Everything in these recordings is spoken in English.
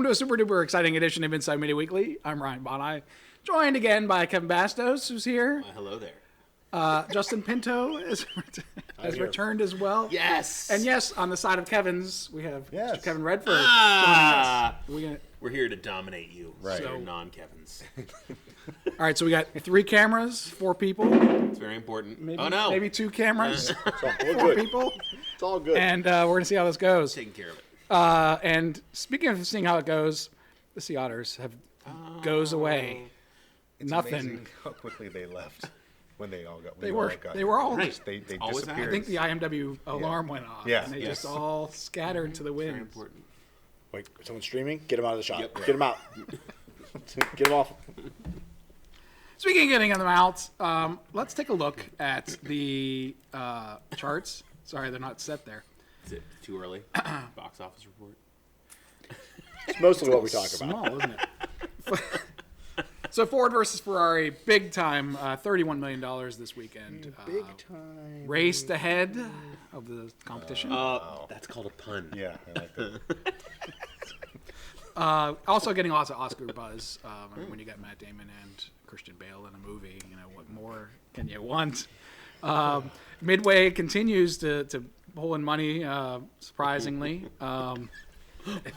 Welcome to a super duper exciting edition of Inside Media Weekly. I'm Ryan Boni, joined again by Kevin Bastos, who's here. Hello there. Justin Pinto has returned as well. Yes. And yes, on the side of Kevin's, we have Mr. Kevin Redford joining us. We're here to dominate you, right? So So- non-Kevins. All right, so we got 3 cameras, 4 people. It's very important. Maybe, Oh no, maybe 2 cameras, We're 4 good. people. It's all good. And we're going to see how this goes. taking care of it. And speaking of seeing how it goes, the Otters goes away. Nothing. Amazing how quickly they left when they all got. They were all. Right. They Always disappeared. I think the IMW alarm went off. Yeah. And they Yes. just all scattered to the Very wind. important. Wait, someone's streaming? Get him out of the shot. Yep. Get him out. Get him off. Speaking of getting them out, let's take a look at the charts. Sorry, they're not set there. Is it too early? Box office report. It's mostly what we talk about. Small, isn't it? So Ford versus Ferrari, big time, $31 million this weekend. Big time. Raced ahead of the competition. That's called a pun. Yeah, I like that. Also getting lots of Oscar buzz. When you got Matt Damon and Christian Bale in a movie, what more can you want? Midway continues to pull in money, surprisingly. Wow,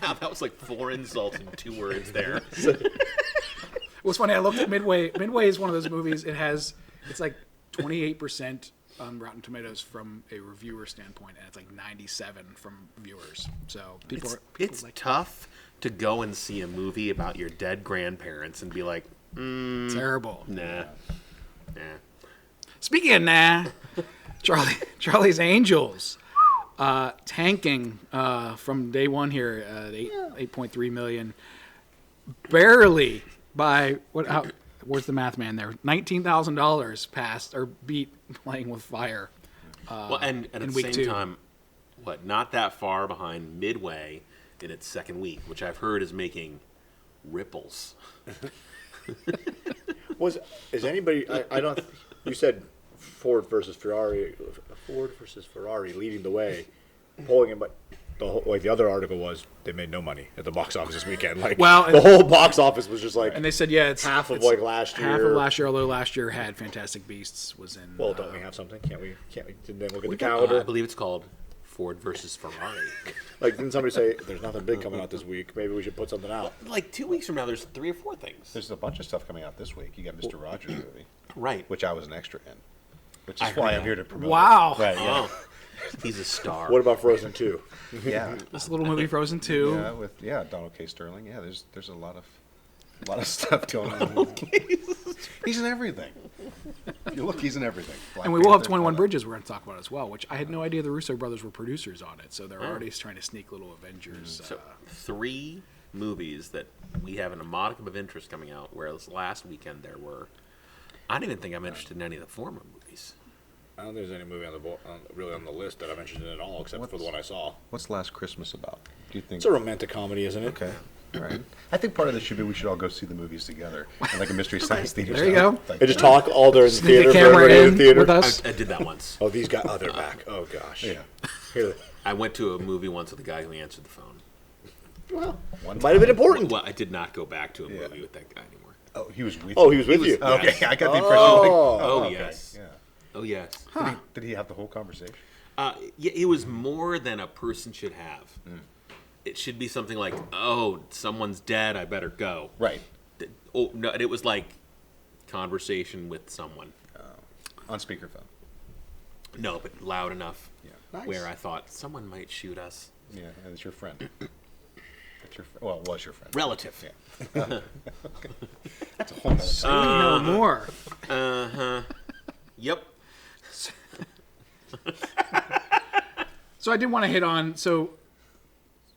that was like 4 insults in 2 words there. It was funny. I looked at Midway. Midway is one of those movies. It's like 28% on Rotten Tomatoes from a reviewer standpoint, and it's like 97 from viewers. So people It's like tough to go and see a movie about your dead grandparents and be like, terrible. nah. Speaking of Charlie's Angels tanking from day one here at 8.3 million, barely by where's the math man there? $19,000 passed or beat Playing with Fire. Well, and at the week same 2. time, not that far behind Midway in its second week, which I've heard is making ripples. Is anybody? I don't. You said Ford versus Ferrari leading the way, pulling him, but the other article was they made no money at the box office this weekend. The whole box office was just like. And they said, it's half of last year. Half of last year, although last year had Fantastic Beasts was in. Well, don't we have something? Can't we? Then look at the calendar. I believe it's called Ford versus Ferrari. Didn't somebody say there's nothing big coming out this week? Maybe we should put something out. Like 2 weeks from now, there's 3 or 4 things. There's a bunch of stuff coming out this week. You got Mr. Rogers' movie, Right. which I was an extra in, which is I why heard I'm here to promote. Wow. It. Right, yeah. Oh, he's a star. What about Frozen 2? Yeah. This little movie Frozen 2. Yeah, with Donald K. Sterling. Yeah, there's a lot of stuff going on. He's in everything. You look, he's in everything. Black And we will have Panther, 21 all that. Bridges we're going to talk about as well, which I had no idea the Russo brothers were producers on it. So they're already trying to sneak little Avengers. So 3 movies that we have in a modicum of interest coming out, whereas last weekend there were. I don't even think I'm interested in any of the former movies. I don't think there's any movie really on the list that I'm interested in at all, except for the one I saw. What's Last Christmas about? Do you think? It's a romantic comedy, isn't it? Okay. All right. I think part of this should be we should all go see the movies together, and like a mystery science theater. There you style. go. Like, And just talk all during the Sneak theater. a for camera everybody in the theater. with us. I did that once. Oh, these guys. Oh, they're back. Oh gosh. Yeah. Here. I went to a movie once with a guy who answered the phone. Well, One might have been important. Well, I did not go back to a movie with that guy anymore. Oh, he was with. Oh, you. he was with you. Okay, I got the impression. Like, Oh, okay, yes. Yeah. Oh, yes. Did he have the whole conversation? Yeah, it was more than a person should have. It should be something like, oh, someone's dead, I better go. Right. Oh, no, it was like conversation with someone. On speakerphone. No, but loud enough Nice. where I thought someone might shoot us. Yeah, and it's your friend. It's your well, it was your friend. Relative. Yeah. That's a whole nother Say no more. Yep. So I did want to hit on,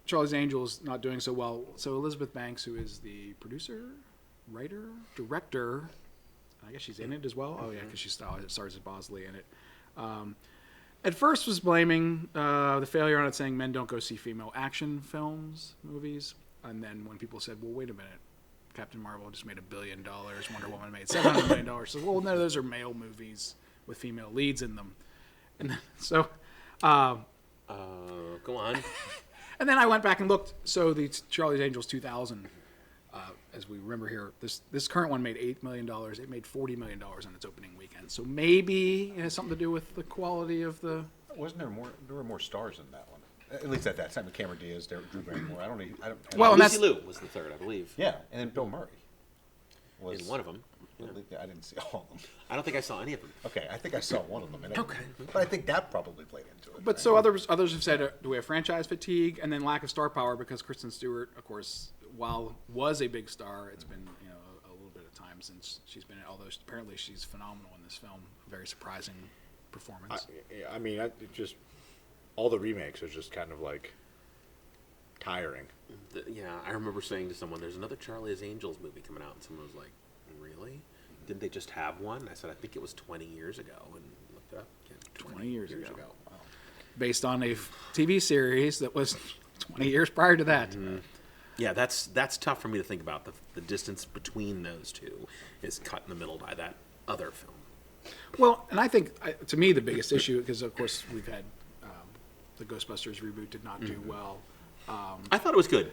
Charlie's Angels not doing so well. So Elizabeth Banks, who is the producer, writer, director, I guess she's in it as well. Oh yeah, because she stars as Bosley in it. At first was blaming the failure on it, saying men don't go see female action movies. And then when people said, well, wait a minute, Captain Marvel just made $1 billion, Wonder Woman made $700 million. So, well, no, those are male movies with female leads in them. And so... Go on. And then I went back and looked. So the Charlie's Angels 2000, as we remember here, this current one made $8 million. It made $40 million on its opening weekend. So maybe it has something to do with the quality of the. Wasn't there more? There were more stars in that one. At least at that time, Cameron Diaz, Drew Barrymore. I don't. Well, and Lucy Liu was the third, I believe. Yeah, and then Bill Murray was In one of them. Yeah. I didn't see all of them. I don't think I saw any of them. Okay, I think I saw one of them. Okay. But I think that probably played into it. But right? so others have said, do we have franchise fatigue and then lack of star power because Kristen Stewart, of course, while was a big star, it's been a little bit of time since she's been. Although apparently she's phenomenal in this film, a very surprising performance. I mean, it just all the remakes are just kind of like tiring. Yeah, I remember saying to someone, "There's another Charlie's Angels movie coming out," and someone was like, "Really? Didn't they just have one?" I said, "I think it was 20 years ago," and looked it up. Again, 20 years ago. Wow. Based on a TV series that was 20 years prior to that. Mm-hmm. Yeah, that's tough for me to think about. The distance between those two is cut in the middle by that other film. Well, and I think, to me, the biggest issue, because, of course, we've had the Ghostbusters reboot did not do well. I thought it was good.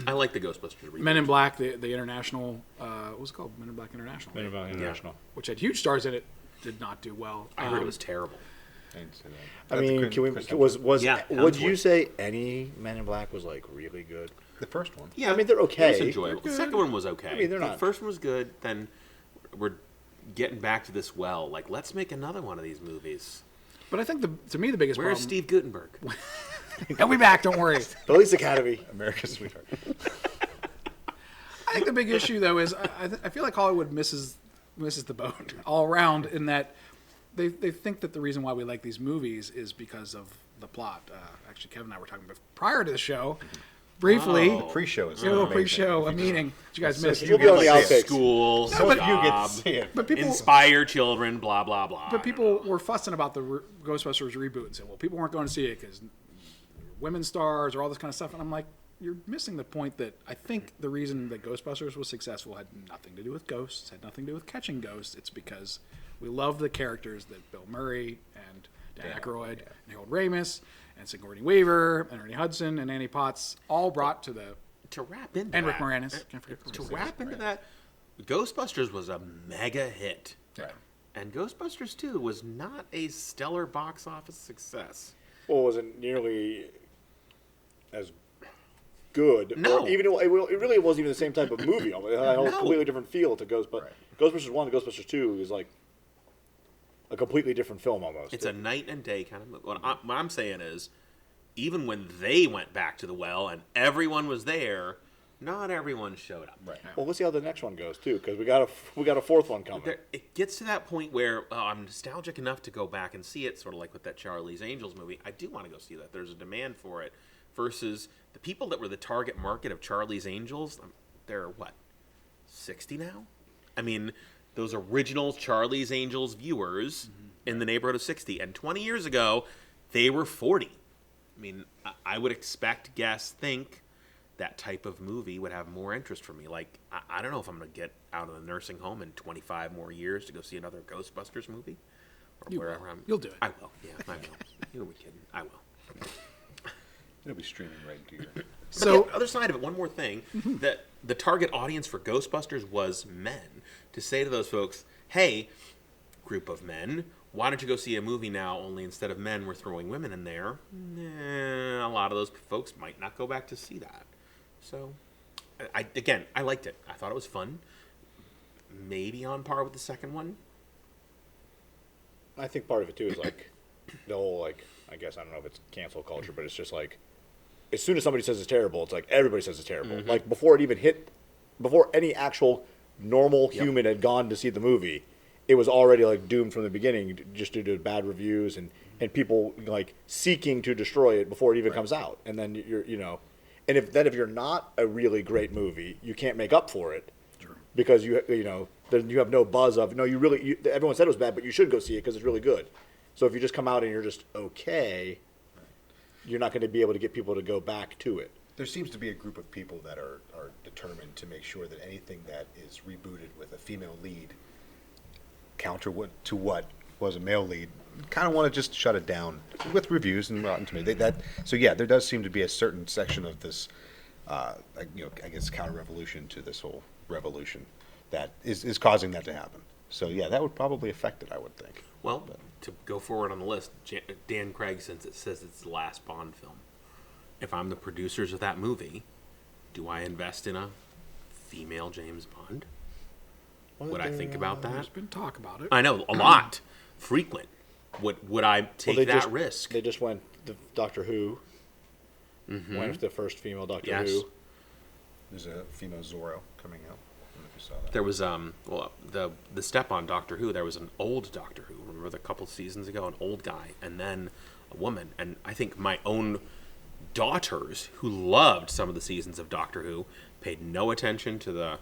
I like the Ghostbusters reboot. Men in Black, the international, what was it called? Men in Black International. Men in Black International. Which had huge stars in it, did not do well. I heard it was terrible. I didn't see that. I mean, can we? Yeah, Would you Hemsworth. say any Men in Black was like really good? The first one. Yeah, I mean, they're okay. It was enjoyable. The second one was okay. I mean, they're The not- first one was good. Then we're getting back to this well. Like, let's make another one of these movies. But I think, to me, the biggest Where's problem... Steve Guttenberg? He'll be back, don't worry. Police Academy. America's Sweetheart. I think the big issue, though, is I feel like Hollywood misses the boat all around in that they think that the reason why we like these movies is because of the plot. Actually, Kevin and I were talking about prior to the show, briefly. Oh. The pre-show is A little amazing. pre-show, a meeting that you guys missed. You'll be on the outtakes. School, Some of you get to job, see it. But people, inspire children, blah, blah, blah. but people were fussing about the Ghostbusters reboot and said, well, people weren't going to see it because women stars or all this kind of stuff. And I'm like, you're missing the point that I think the reason that Ghostbusters was successful had nothing to do with ghosts, had nothing to do with catching ghosts. It's because we love the characters that Bill Murray and Dan Aykroyd and Harold Ramis and Sigourney Weaver and Ernie Hudson and Annie Potts all brought to the... to wrap into And Rick that, Moranis. Can't forget Rick to Moranis. wrap into that, Ghostbusters was a mega hit. Right. And Ghostbusters 2 was not a stellar box office success. Well, it wasn't nearly as good. No. Or even it really wasn't even the same type of movie. It had a No. completely different feel to Ghostbusters 1 and Ghostbusters 2 is like a completely different film almost. It's a night and day kind of movie. What I'm saying is, even when they went back to the well and everyone was there, not everyone showed up. Right. Well, we'll see how the next one goes too, because we got a fourth one coming. It gets to that point where I'm nostalgic enough to go back and see it, sort of like with that Charlie's Angels movie. I do want to go see that. There's a demand for it. Versus the people that were the target market of Charlie's Angels, they're what, 60 now? I mean, those original Charlie's Angels viewers in the neighborhood of 60. And 20 years ago, they were 40. I mean, I would expect, think that type of movie would have more interest for me. Like, I don't know if I'm going to get out of the nursing home in 25 more years to go see another Ghostbusters movie. Or You wherever will. I'm. You'll do it. I will. Yeah, I will. You're kidding. I will. It'll be streaming right into your... So, But the other side of it, one more thing, that the target audience for Ghostbusters was men. To say to those folks, hey, group of men, why don't you go see a movie now, only instead of men, we're throwing women in there? A lot of those folks might not go back to see that. So, I liked it. I thought it was fun. Maybe on par with the second one. I think part of it too is like the whole I guess I don't know if it's cancel culture, but it's just like as soon as somebody says it's terrible, it's like everybody says it's terrible. Like before it even hit, before any actual normal human had gone to see the movie, it was already like doomed from the beginning just due to bad reviews and people like seeking to destroy it before it even comes out. And then and if you're not a really great movie, you can't make up for it. Because then you have no buzz of everyone said it was bad, but you should go see it because it's really good. So if you just come out and you're just okay, you're not going to be able to get people to go back to it. There seems to be a group of people that are determined to make sure that anything that is rebooted with a female lead counter to what was a male lead, kind of want to just shut it down with reviews and Rotten Tomatoes. So yeah, there does seem to be a certain section of this, I guess counter-revolution to this whole revolution that is causing that to happen. So yeah, that would probably affect it, I would think. Well, to go forward on the list, Dan Craig, since it says it's the last Bond film, if I'm the producers of that movie, do I invest in a female James Bond? Would I think about that? There's been talk about it. I know, a lot. Frequent. Would I take that risk? They just went the Doctor Who. Went with the first female Doctor Who. There's a female Zorro coming out. I don't know if you saw that. There was the step on Doctor Who. There was an old Doctor Who. Remember a couple seasons ago, an old guy, and then a woman. And I think my own daughters, who loved some of the seasons of Doctor Who, paid no attention to the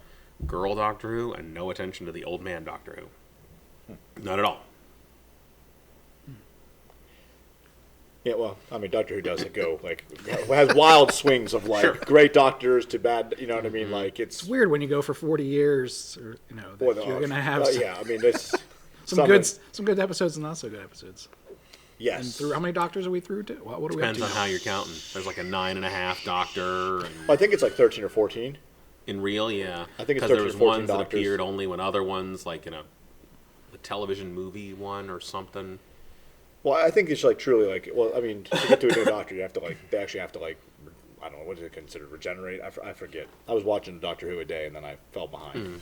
girl Doctor Who and no attention to the old man Doctor Who. Not at all. Yeah, well, I mean, Doctor Who doesn't go has wild swings of great doctors to bad. You know what I mean? Like It's weird when you go for 40 years, or that you're gonna have yeah. I mean, it's some good episodes and not so good episodes. Yes. And through how many doctors are we through to? What are we up Depends to on how you're counting. There's like a 9.5 Doctor. And I think it's like 13 or 14. in real, yeah. I think it's 13 there or was 14 ones that doctors. appeared only when other ones, like in a television movie one or something. Well, I think it's truly well, I mean, to get to a new doctor, you have to they actually have to I don't know, what is it considered, regenerate? I forget. I was watching Doctor Who a day and then I fell behind.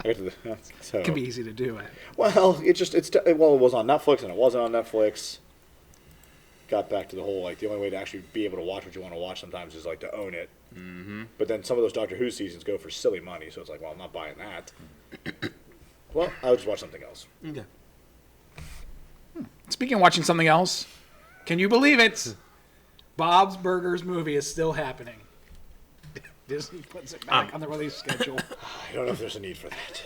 I got to It can be easy to do it. Well, it was on Netflix and it wasn't on Netflix. Got back to the whole the only way to actually be able to watch what you want to watch sometimes is to own it. Mm-hmm. But then some of those Doctor Who seasons go for silly money, so it's well, I'm not buying that. Well, I would just watch something else. Okay. Speaking of watching something else, can you believe it? Bob's Burgers movie is still happening. Disney puts it back on the release schedule. I don't know if there's a need for that.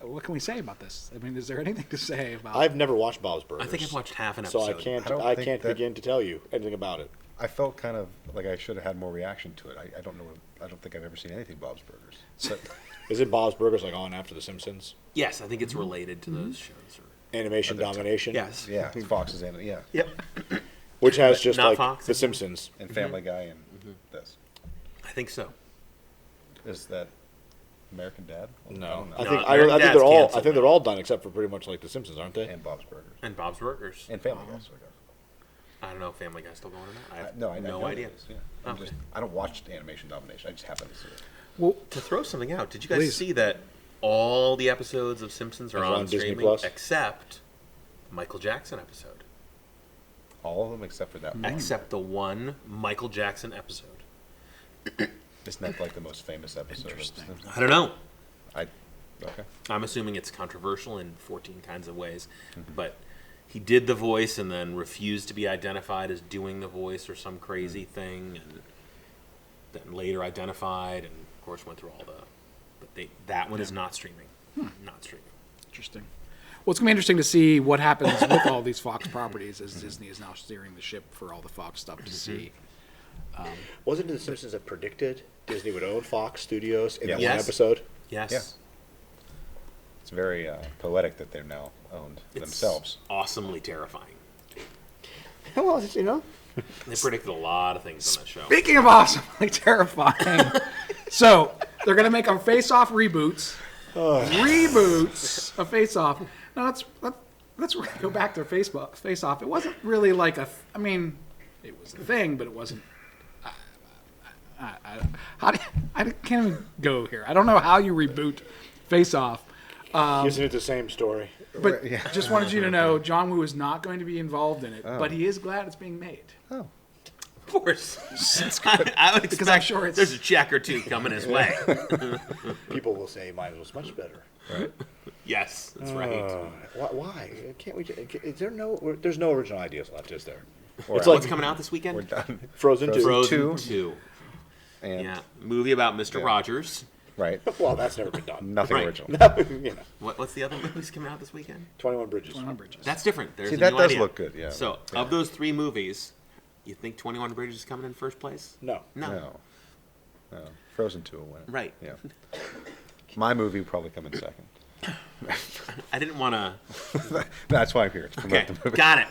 What can we say about this? I mean, is there anything to say about? I've never watched Bob's Burgers. I think I've watched half an episode. So I can't begin to tell you anything about it. I felt kind of like I should have had more reaction to it. I don't know. I don't think I've ever seen anything Bob's Burgers. But Isn't Bob's Burgers on after The Simpsons? Yes, I think it's related to those shows. Animation domination? Yes. yeah, it's Fox's and yeah, Yep. Which has just Not Fox. The Simpsons. and Family Guy and this. I think so. Is that American Dad? No. I I don't know. think American Dad's they're all canceled they're now. all done except for pretty much The Simpsons, aren't they? And Bob's Burgers And Bob's Burgers. and Family Guy. So I don't know if Family Guy's still going or not. I have no, I no know idea. it is, yeah. Okay. I don't watch Animation Domination. I just happen to see it. Well, To throw something out, did you guys Please. see that all the episodes of Simpsons are Is it on on Disney streaming Plus? except Michael Jackson episode? All of them except for that one. Except the one Michael Jackson episode. Isn't that like the most famous episode? Interesting. I don't know. Okay. I'm assuming it's controversial in 14 kinds of ways, but he did the voice and then refused to be identified as doing the voice or some crazy thing, and then later identified, and of course went through all the. But that one is not streaming. Not streaming. interesting. Well, it's going to be interesting to see what happens with all these Fox properties as Disney is now steering the ship for all the Fox stuff to see. Wasn't it The Simpsons that predicted Disney would own Fox Studios in that one Yes. episode? Yes. Yeah. It's very poetic that they're now owned It's themselves. awesomely terrifying. Well, They predicted a lot of things on that show. Speaking of awesomely terrifying, so they're going to make them face-off reboots. Reboots of face-off. Now let's go back to face-off. It wasn't really I mean, it was a thing, but it wasn't. I can't even go here. I don't know how you reboot face-off. Isn't it the same story? But Yeah. just wanted you to know, John Woo is not going to be involved in it, but he is glad it's being made. Oh. Of course. I would expect I'm sure it's- there's a check or two coming his way. People will say mine was much better. Right. Yes, that's right. Why? Can't we? Is there no? There's no original ideas left, is there? Or What's coming out this weekend? we're done. Frozen 2. Frozen 2. 2. And Yeah, movie about Mr. Yeah. Rogers. right. Well, that's never been done. Nothing Right. original. You know, What's the other movies coming out this weekend? 21 Bridges. 21 Bridges. That's different. There's See, a that new does idea. look good, yeah. So, Yeah. of those three movies, you think 21 Bridges is coming in first place? No. No. No. Frozen 2 will win. Right. Yeah. My movie will probably come in second. I didn't want to. That's why I'm here. To promote Okay, the movie. got it.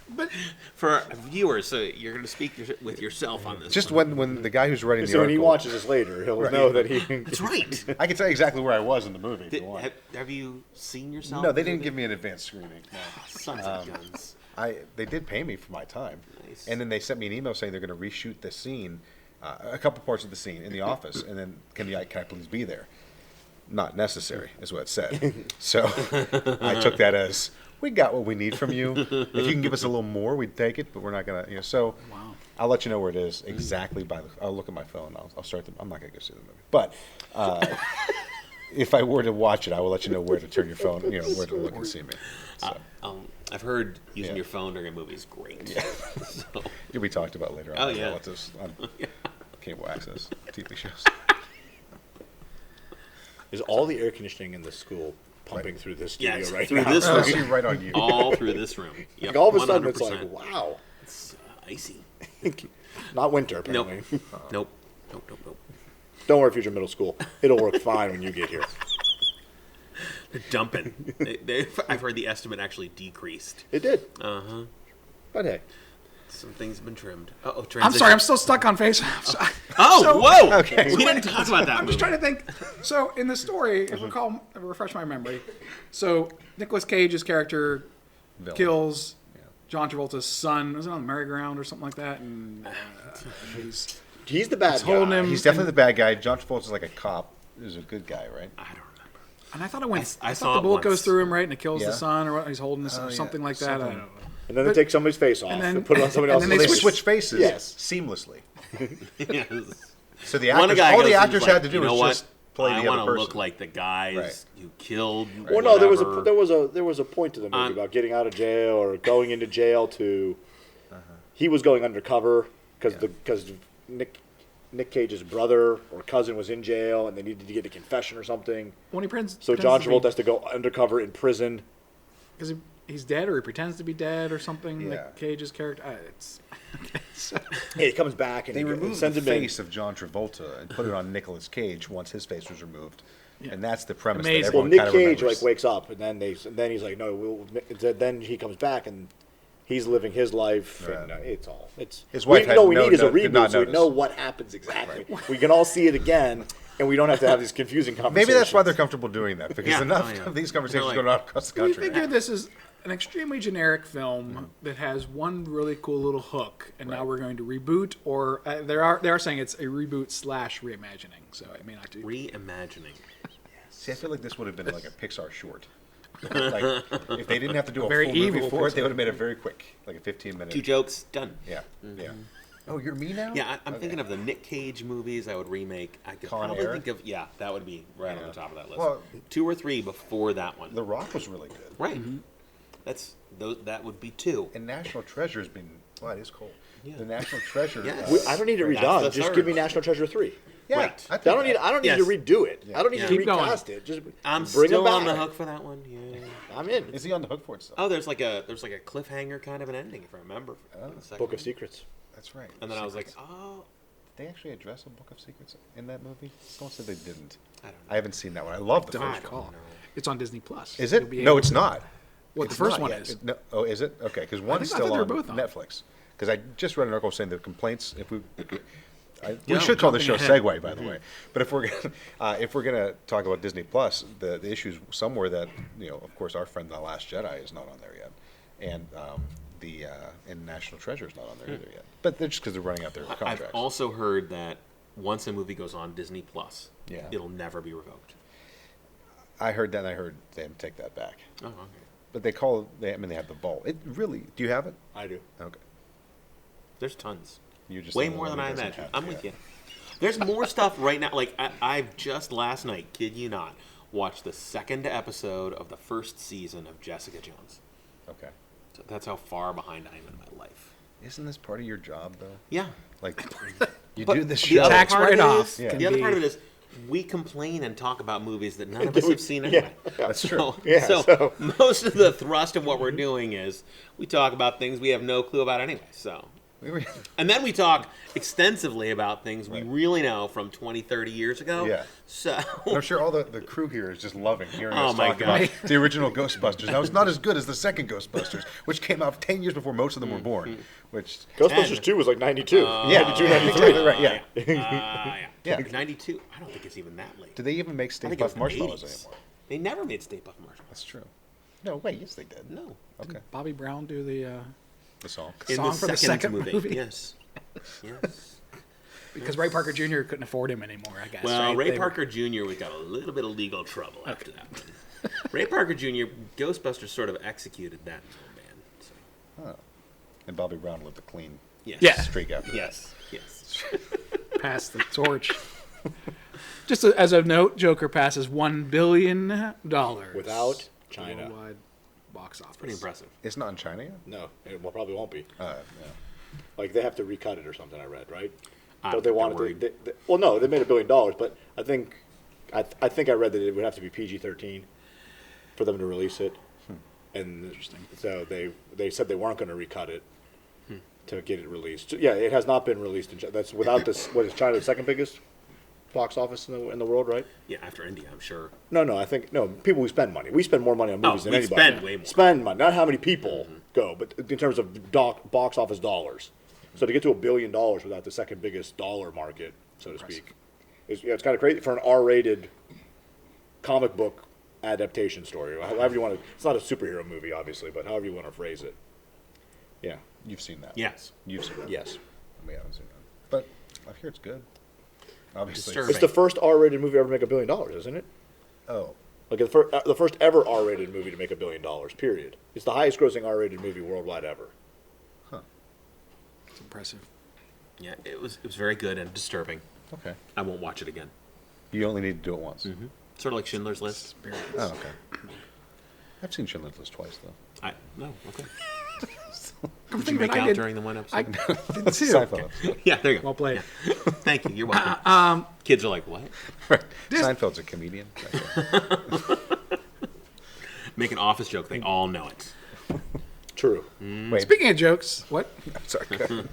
But For viewers, so you're going to speak with yourself on this. Just one. when the guy who's writing the So when he article, watches this later, he'll know that he. That's right. I can tell you exactly where I was in the movie. If you want. Have you seen yourself? No, they didn't give me an advanced screening. No. Sons of guns. They did pay me for my time, Nice. and then they sent me an email saying they're going to reshoot the scene, a couple parts of the scene in the office, and then can I please be there? Not necessary, is what it said. So I took that as we got what we need from you. If you can give us a little more, we'd take it, but we're not gonna. So Wow. I'll let you know where it is exactly I'll look at my phone. I'll start them. I'm not gonna go see the movie, but. If I were to watch it, I will let you know where to turn your phone, where to look and see me. So. I've heard using Yeah. your phone during a movie is great. So, You'll be talked about later on. Oh, by yeah. relatives on cable access TV shows. Is all the air conditioning in the school pumping through this studio yes, right through now? this I'll room. see right on you. all through this room. Yep, Like all of a sudden, it's 100%. like, wow. It's icy. Not winter, Nope. apparently. Nope. Nope. Nope. Nope. Don't worry, future middle school. It'll work fine when you get here. They're dumping. I've heard the estimate actually decreased. It did. Uh-huh. But hey. Some things have been trimmed. Uh-oh, I'm transition. sorry, I'm still stuck on face. Oh, So- whoa! Okay. We didn't talk about that I'm movie. just trying to think. So in the story, if refresh my memory. So Nicolas Cage's character Villain. kills John Travolta's son. Was it on the merry-go-round or something like that? And He's the bad holding guy. him. He's definitely the bad guy. John Travolta's like a cop. He's a good guy, right? I don't remember. And I thought it went. I I, saw thought the it bullet goes once. through him, right, and it kills Yeah. the son, or what, he's holding this, or yeah. something like that. I Something. don't know. And then they take somebody's face off and and, then- put it on somebody and else's then They they face. switch faces Yes. seamlessly. Yes. So the One actors, guy all goes, the he's actors like, had to do you know was what? just play I the other wanna person. look like the guys Right. you killed. Well, no, there whatever. was a point to the movie about getting out of jail or going into jail to. He was going undercover because Nick Cage's brother or cousin was in jail and they needed to get a confession or something. When he pretends, So John Travolta has to go undercover in prison. because he's dead, or he pretends to be dead, or something. Yeah. Nick Cage's character. It's so, He comes back and They he removed the sends him in. face of John Travolta and put it on Nicolas Cage once his face was removed, and that's the premise. Amazing. That Well, everyone Nick kind of Cage remembers. wakes up and then he's like, no, then he comes back and he's living his life and it's His wife we had need is a did not reboot so we notice. know what happens exactly. We can all see it again and we don't have to have these confusing conversations. Maybe that's why they're comfortable doing that, because Yeah. enough Oh, yeah. of these conversations They're like- going on across the we country. figure this is an extremely generic film that has one really cool little hook, and now we're going to reboot, or they are saying it's a reboot / reimagining. So it may not do. Reimagining. See, I feel like this would have been like a Pixar short. Like, if they didn't have to do a Very full movie evil for it, they Pixar. would have made it very quick, like a 15-minute. 2 jokes, done. Yeah, yeah. Oh, you're me now? Yeah, I'm Okay. thinking of the Nick Cage movies I would remake. I could Con probably Air? think of, that would be right on Yeah. the top of that list. Well- 2 or 3 before that one. The Rock was really good. Right. That would be 2. And National Treasure's been. Well, it is cold. Yeah. The National Treasure. Yes. I don't need it That's redone. the Just third. give me National Treasure 3. Yeah, Right. I I don't need Yes. to redo it. I don't need Yeah. to Keep going. recast it. Just I'm bring still him on the back. hook for that one. Yeah. I'm in. Is he on the hook for it still? Oh, there's like a cliffhanger kind of an ending, if I remember. Oh. The second Book of one. Secrets. That's right. And then I was like, Secrets. oh, Did they actually address a Book of Secrets in that movie? Someone said they didn't. I don't know. I haven't seen that one. I love the Don't first one. recall. It's on Disney Plus. Is You'll it? be No, able it's to- not. What, the It's first not one yet. is? No, oh, is it? Okay, because one is I thought still they were on both on. Netflix. Because I just read an article saying the complaints. If we, we Yeah, should call the show jumping ahead. Segue, by the way. But if we're gonna talk about Disney Plus, the issues somewhere that of course, our friend The Last Jedi is not on there yet, and and National Treasure is not on there either yet. But they're just because they're running out their contracts. I've also heard that once a movie goes on Disney Plus, Yeah. it'll never be revoked. I heard that, and I heard they take that back. Oh, okay. But they have the vault. It really. Do you have it? I do. Okay. There's tons. You just Way the more one than who I doesn't imagined. have I'm it with yet. you. There's more stuff right now. Like I've just last night, kid you not, watched the 2nd episode of the 1st season of Jessica Jones. Okay. So that's how far behind I am in my life. Isn't this part of your job though? Yeah. Like you But do this the show. other Tax part of it write-off is- Yeah. The other can part of be- it is we complain and talk about movies that none of us have seen anyway. That's true. So, Yeah, most of the thrust of what we're doing is we talk about things we have no clue about anyway. So And then we talk extensively about things we really know from 20, 30 years ago. Yeah. So And I'm sure all the crew here is just loving hearing Oh us my talk God. about the original Ghostbusters. Now, it's not as good as the second Ghostbusters, which came out 10 years before most of them were born. Which Ghostbusters 2 was like 92. yeah, 92, 93. exactly right. Yeah. yeah. Yeah. 92. I don't think it's even that late. Do they even make I Stay think it was Puft the Marshmallows 80s. anymore? They never made Stay Puft Marshmallows. That's true. No, wait, yes, they did. No. Okay. Bobby Brown do the The song. In song the for the second, second movie. Yes. Yes. because Ray Parker Jr. couldn't afford him anymore. I guess. Well, right? Ray They- Parker Jr. we got a little bit of legal trouble after that one. Ray Parker Jr. Ghostbusters sort of executed that man. So. And Bobby Brown lived a clean Yes. Yeah. streak after Yes. Yes. pass the torch. Just as a note, Joker passes $1 billion Without China. worldwide box office. Pretty impressive. that. It's not in China yet? No, it probably won't be. Yeah. Like they have to recut it or something. I read, right? I But don't they think wanted they're to. Well, no, they made $1 billion, but I think I read that it would have to be PG-13 for them to release it. And so they said they weren't going to recut it to get it released. Yeah, it has not been released in China. That's without this. What is China the second biggest box office in the world, right? Yeah, after India, I'm sure. No. I think people who spend money. We spend more money on movies than we anybody. spend way more. Spend money, not how many people go, but in terms of box office dollars. So to get to $1 billion without the second biggest dollar market, so to speak, it's kind of crazy for an R-rated comic book adaptation story. However you want to. It's not a superhero movie, obviously, but however you want to phrase it. Yeah. You've seen that. Yes. You've seen that. Yes. We haven't seen that. But I hear it's good. Obviously. Disturbing. It's the first R-rated movie ever to make $1 billion, isn't it? Oh. Like the first ever R-rated movie to make $1 billion. Period. It's the highest-grossing R-rated movie worldwide ever. It's impressive. Yeah, it was very good and disturbing. Okay. I won't watch it again. You only need to do it once. Sort of like Schindler's List. Oh, okay. I've seen Schindler's List twice, though. No, okay. Come Did you think make of it, I out did- during the one episode? I did too. Seinfeld. Yeah, there you go. Well played. Yeah. Thank you. You're welcome. Kids are like, what? Right. This- Seinfeld's a comedian. Okay. Make an office joke. They all know it. True. Wait, Speaking of jokes, what? sorry. go ahead.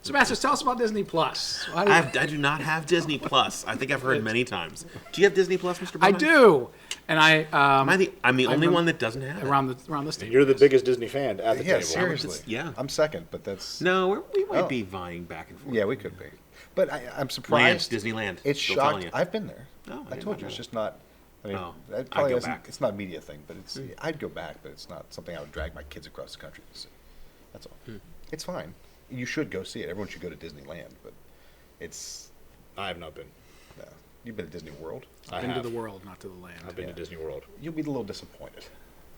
So, Masters, tell us about Disney Plus. I do not have Disney Plus. I think I've heard many times. Do you have Disney Plus, Mr. I Boni? do, and I'm the only rem- one that doesn't have it. around this table. You're the biggest Disney fan at the Yeah, table. seriously. Yeah. I'm second, but that's... No, we might Oh. be vying back and forth. Yeah, we could be. But I'm surprised. Disneyland. It's Still telling shocked. you. I've been there. Oh, I I did told not you, know it's that. just not... I mean, Oh, that I'd probably go isn't- back. it's not a media thing, but it's... I'd go back, but it's not something I would drag my kids across the country to see. That's all. It's fine. You should go see it. Everyone should go to Disneyland, but it's... I have not been. No. You've been to Disney World? I Into have. the world, not to the land. I've been to Disney World. You'll be a little disappointed.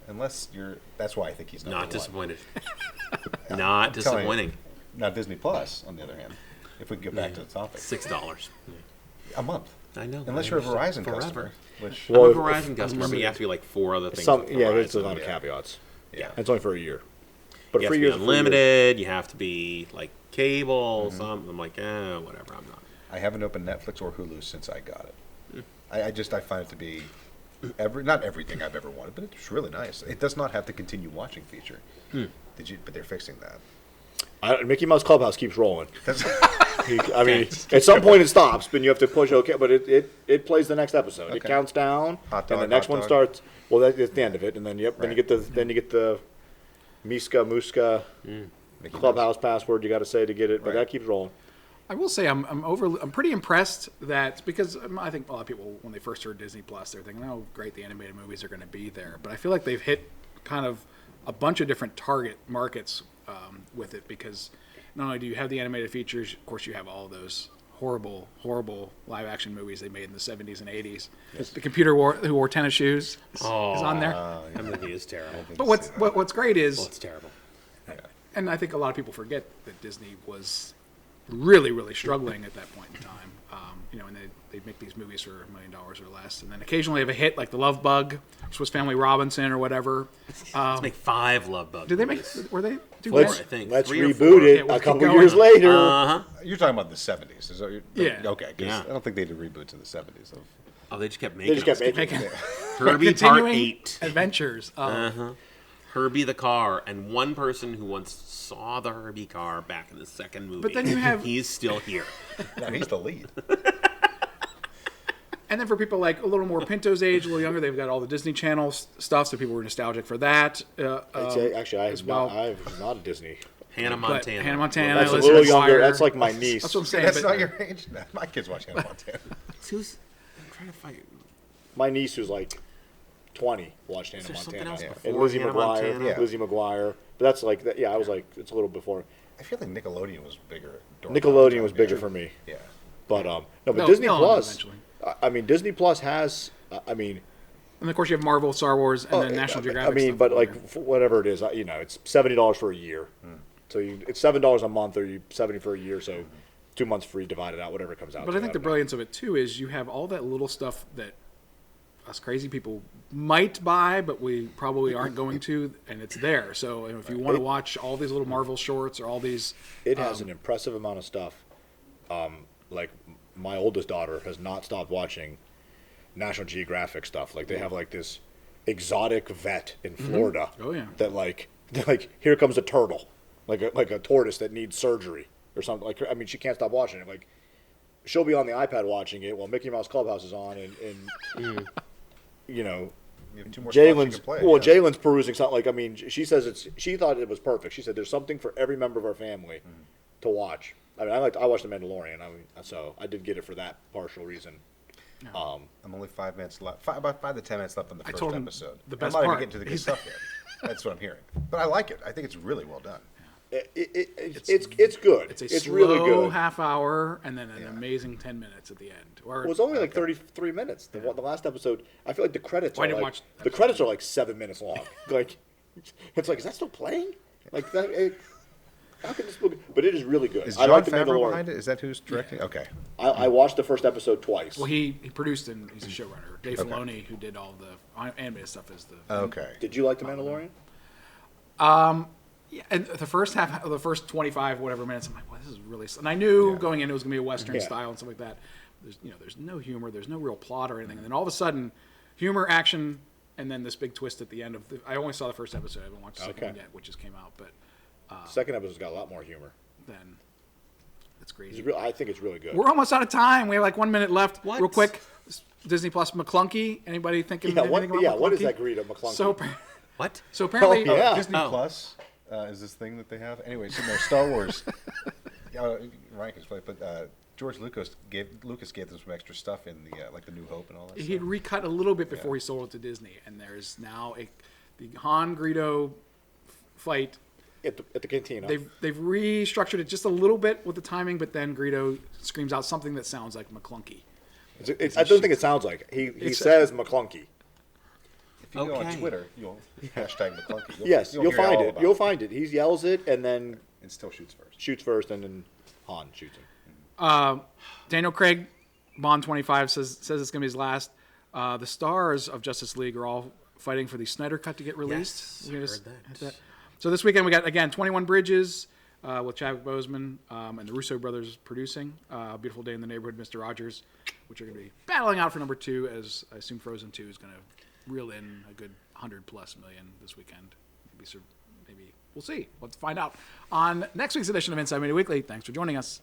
Unless you're... That's why I think he's Not number one. disappointed. I'm Not telling you. disappointing. Now, Disney Plus, on the other hand, if we can get back to the topic, $6. a month. I know. Unless I you're a understand. Verizon Forever. customer, which I'm a Well, Verizon customer, but you have to be like 4 other things. with There's a Verizon. lot of caveats. yeah, And it's only for a year. But You have for to be years, unlimited. You have to be like cable. Something. I'm like, whatever. I'm not. I haven't opened Netflix or Hulu since I got it. I find it to be not everything I've ever wanted, but it's really nice. It does not have the continue watching feature. But they're fixing that. Mickey Mouse Clubhouse keeps rolling. That's, I mean, at some point it stops, but you have to push OK. But it plays the next episode. It Okay. counts down, Hot dog, and the next hot one dog. starts. Well, that's the end of it, and then then Right. you get the Miska Muska Mickey Clubhouse password you got to say to get it, but Right. that keeps rolling. I will say I'm pretty impressed that because I think a lot of people when they first heard Disney Plus they're thinking, oh great, the animated movies are going to be there, but I feel like they've hit kind of a bunch of different target markets with it, because not only do you have the animated features, of course you have all those horrible live action movies they made in the 70s and 80s. The computer who wore tennis shoes is on there. That movie is terrible. But what's great is, Well, it's terrible. and I think a lot of people forget that Disney was really struggling at that point in time. And they make these movies for $1 million or less, and then occasionally have a hit like The Love Bug, which was Family Robinson or whatever. Let's make 5 Love Bug. Did they make? movies. Were they? Do Let's- that? I think. Let's 3 or 4. reboot it Yeah, we'll a keep couple going. years later. You're talking about the 70s. Is that what Yeah. Okay. 'Cause Yeah. I don't think they did reboots in the 70s. Oh, they just kept They making. just kept them. making Making it. Herbie Part continuing 8. adventures. Herbie the car, and one person who once saw the Herbie car back in the second movie. But then you have- he's still here. No, he's the lead. And then for people like a little more Pinto's age, a little younger, they've got all the Disney Channel stuff, so people were nostalgic for that. Actually, as well. I'm not a Disney. Hannah But Montana. Hannah Montana. That's a Lizzie little younger. McGuire. That's like my niece. That's what I'm saying. That's but- not your age. No, my kids watch Hannah Montana. Who's? I'm trying to find. My niece, who's like 20, watched Hannah there something Montana. else And before Lizzie Hannah McGuire. Montana? Yeah. Lizzie McGuire. But that's like, that, yeah, I was like, it's a little before. I feel like Nickelodeon was bigger. Nickelodeon was bigger for me. Yeah. But no, but No, Disney no, Plus. eventually. I mean, Disney Plus has. I mean, And of course, you have Marvel, Star Wars, and then National Geographic. I mean, stuff but over like there. for whatever it is, it's $70 for a year. So it's $7 a month, or you $70 for a year. So 2 months free, divided out, whatever it comes out. But to, I think the don't know. brilliance of it too is you have all that little stuff that us crazy people might buy, but we probably aren't going to, and it's there. So if you want to watch all these little Marvel shorts or all these, It has an impressive amount of stuff. Like my oldest daughter has not stopped watching National Geographic stuff. Like they have like this exotic vet in Florida. Oh, yeah. That like here comes a turtle, like a tortoise that needs surgery or something. Like I mean, she can't stop watching it. Like she'll be on the iPad watching it while Mickey Mouse Clubhouse is on, and you know. You have 2 more spots you Jalen's can play, well, yeah. Jalen's perusing something like I mean, she says she thought it was perfect. She said there's something for every member of our family to watch. I mean, I watched The Mandalorian. I mean, so I did get it for that partial reason. I'm only 5 minutes left. About 5 to 10 minutes left on the first told him episode. the best I'm not part. even getting to the good stuff yet. That's what I'm hearing. But I like it. I think it's really well done. It's good. it's a It's slow really good. half hour and then an amazing 10 minutes at the end. Or Well, it's only like 33 minutes. The last episode, I feel like the credits Well, I are didn't like watch the credits are like 7 minutes long. Like it's like, is that still playing? Like that. How can this movie? But it is really good. Is I John like The Favreau Mandalorian. behind it? Is that who's directing? Okay. I watched the first episode twice. well, he produced and he's a showrunner. Dave Filoni, who did all the animated stuff, is the Okay. Did you like The Mandalorian? Yeah, and the first 25 whatever minutes, I'm like, well, this is really. And I knew Yeah. going in it was gonna be a Western Yeah. style and stuff like that. There's no humor, there's no real plot or anything, and then all of a sudden, humor, action, and then this big twist at the end of. I only saw the first episode. I haven't watched the second Okay. one yet, which just came out, but Second episode's got a lot more humor. then it's It's crazy. I think it's really good. We're almost out of time. We have like 1 minute left. What? Real quick, Disney Plus Maclunkey. Anybody thinking? Yeah, anything about what is Maclunkey? that greed of McClunky? What? So apparently, Oh, yeah. Disney Oh. Plus is this thing that they have. Anyway, so no, Star Wars. Ryan can explain, but George Lucas gave them some extra stuff in the like the New Hope and all that. he had recut a little bit before he sold it to Disney, and there's now the Han Greedo fight. at the cantina. They've restructured it just a little bit with the timing, but then Greedo screams out something that sounds like Maclunkey. I don't think it sounds like it. He says McClunky. If you go on Okay. Twitter, you'll hashtag McClunky. Yes, you'll hear find all it. about You'll find it. He yells it and then and still shoots first. shoots first, and then Han shoots him. Daniel Craig, Bond 25 says it's going to be his last. The stars of Justice League are all fighting for the Snyder Cut to get released. Yes, We heard just that. hit that. So this weekend we got again 21 Bridges with Chadwick Boseman and the Russo brothers producing. Beautiful Day in the Neighborhood, Mr. Rogers, which are going to be battling out for number 2, as I assume Frozen 2 is going to reel in a good 100+ million this weekend. Maybe we'll see. Let's find out on next week's edition of Inside Media Weekly. Thanks for joining us.